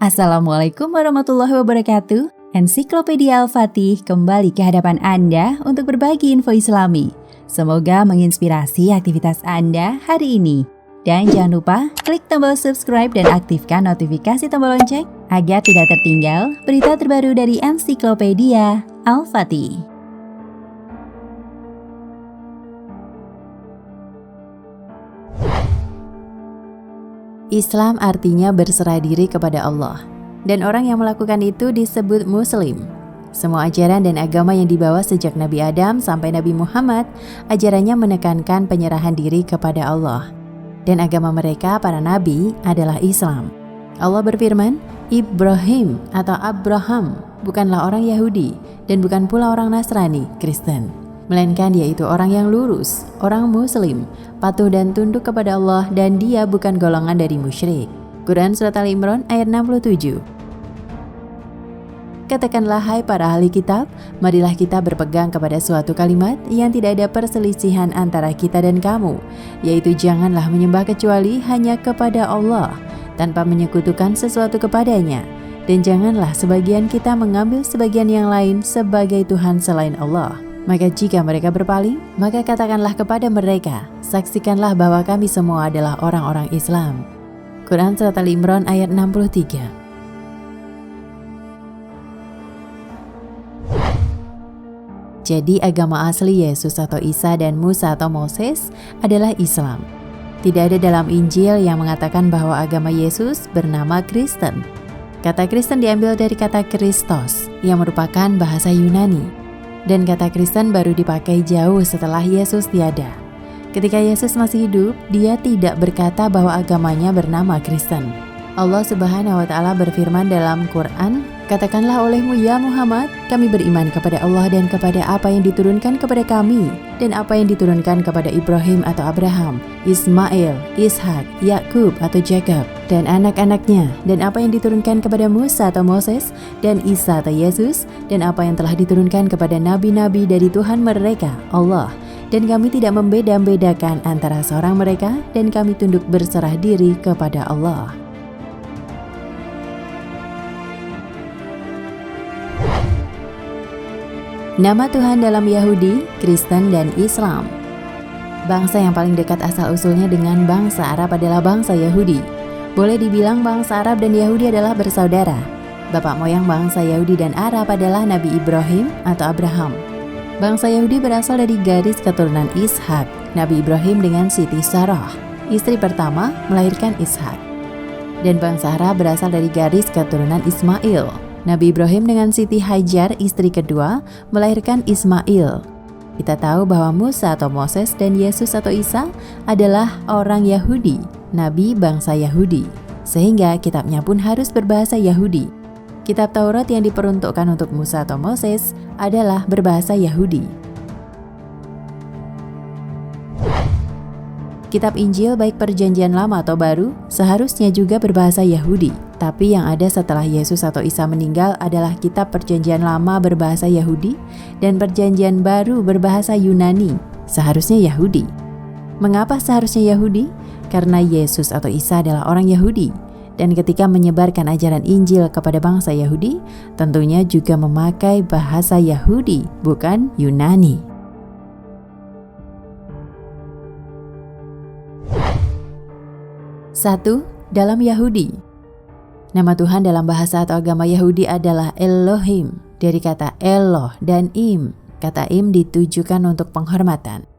Assalamualaikum warahmatullahi wabarakatuh. Ensiklopedia Al-Fatih kembali ke hadapan Anda untuk berbagi info Islami. Semoga menginspirasi aktivitas Anda hari ini. Dan jangan lupa klik tombol subscribe dan aktifkan notifikasi tombol lonceng agar tidak tertinggal berita terbaru dari Ensiklopedia Al-Fatih. Islam artinya berserah diri kepada Allah, dan orang yang melakukan itu disebut Muslim. Semua ajaran dan agama yang dibawa sejak Nabi Adam sampai Nabi Muhammad, ajarannya menekankan penyerahan diri kepada Allah. Dan agama mereka, para nabi, adalah Islam. Allah berfirman, Ibrahim atau Abraham bukanlah orang Yahudi, dan bukan pula orang Nasrani, Kristen. Melainkan dia itu orang yang lurus, orang Muslim, patuh dan tunduk kepada Allah, dan dia bukan golongan dari musyrik. Quran Surat Al-Imran ayat 67. Katakanlah, hai para ahli kitab, marilah kita berpegang kepada suatu kalimat yang tidak ada perselisihan antara kita dan kamu, yaitu janganlah menyembah kecuali hanya kepada Allah, tanpa menyekutukan sesuatu kepadanya, dan janganlah sebagian kita mengambil sebagian yang lain sebagai Tuhan selain Allah. Maka jika mereka berpaling, maka katakanlah kepada mereka, saksikanlah bahwa kami semua adalah orang-orang Islam. Quran Surat Al-Imran ayat 63. Jadi agama asli Yesus atau Isa dan Musa atau Moses adalah Islam. Tidak ada dalam Injil yang mengatakan bahwa agama Yesus bernama Kristen. Kata Kristen diambil dari kata Kristos yang merupakan bahasa Yunani. Dan kata Kristen baru dipakai jauh setelah Yesus tiada. Ketika Yesus masih hidup, dia tidak berkata bahwa agamanya bernama Kristen. Allah Subhanahu wa Ta'ala berfirman dalam Quran, katakanlah olehmu ya Muhammad, kami beriman kepada Allah dan kepada apa yang diturunkan kepada kami, dan apa yang diturunkan kepada Ibrahim atau Abraham, Ismail, Ishak, Yakub atau Jacob, dan anak-anaknya, dan apa yang diturunkan kepada Musa atau Moses, dan Isa atau Yesus, dan apa yang telah diturunkan kepada nabi-nabi dari Tuhan mereka, Allah. Dan kami tidak membeda-bedakan antara seorang mereka, dan kami tunduk berserah diri kepada Allah. Nama Tuhan dalam Yahudi, Kristen, dan Islam. Bangsa yang paling dekat asal-usulnya dengan bangsa Arab adalah bangsa Yahudi. Boleh dibilang bangsa Arab dan Yahudi adalah bersaudara. Bapak moyang bangsa Yahudi dan Arab adalah Nabi Ibrahim atau Abraham. Bangsa Yahudi berasal dari garis keturunan Ishak. Nabi Ibrahim dengan Siti Sarah, istri pertama, melahirkan Ishak. Dan bangsa Arab berasal dari garis keturunan Ismail. Nabi Ibrahim dengan Siti Hajar, istri kedua, melahirkan Ismail. Kita tahu bahwa Musa atau Moses dan Yesus atau Isa adalah orang Yahudi, nabi bangsa Yahudi, sehingga kitabnya pun harus berbahasa Yahudi. Kitab Taurat yang diperuntukkan untuk Musa atau Moses adalah berbahasa Yahudi. Kitab Injil baik perjanjian lama atau baru seharusnya juga berbahasa Yahudi. Tapi yang ada setelah Yesus atau Isa meninggal adalah kitab perjanjian lama berbahasa Yahudi dan perjanjian baru berbahasa Yunani, seharusnya Yahudi. Mengapa seharusnya Yahudi? Karena Yesus atau Isa adalah orang Yahudi. Dan ketika menyebarkan ajaran Injil kepada bangsa Yahudi, tentunya juga memakai bahasa Yahudi, bukan Yunani. Satu, dalam Yahudi. Nama Tuhan dalam bahasa atau agama Yahudi adalah Elohim, dari kata Eloh dan Im. Kata Im ditujukan untuk penghormatan.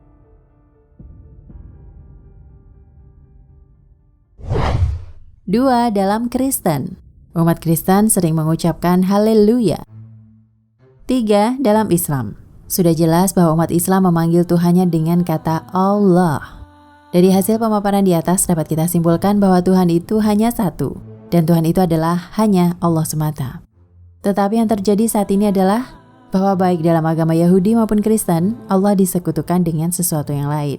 Dua, dalam Kristen. Umat Kristen sering mengucapkan Haleluya. Tiga, dalam Islam. Sudah jelas bahwa umat Islam memanggil Tuhannya dengan kata Allah. Dari hasil pemaparan di atas dapat kita simpulkan bahwa Tuhan itu hanya satu, dan Tuhan itu adalah hanya Allah semata. Tetapi yang terjadi saat ini adalah bahwa baik dalam agama Yahudi maupun Kristen, Allah disekutukan dengan sesuatu yang lain.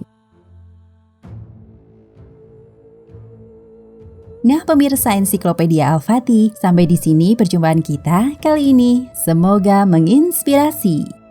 Nah pemirsa Ensiklopedia Al-Fatih, sampai di sini perjumpaan kita kali ini. Semoga menginspirasi.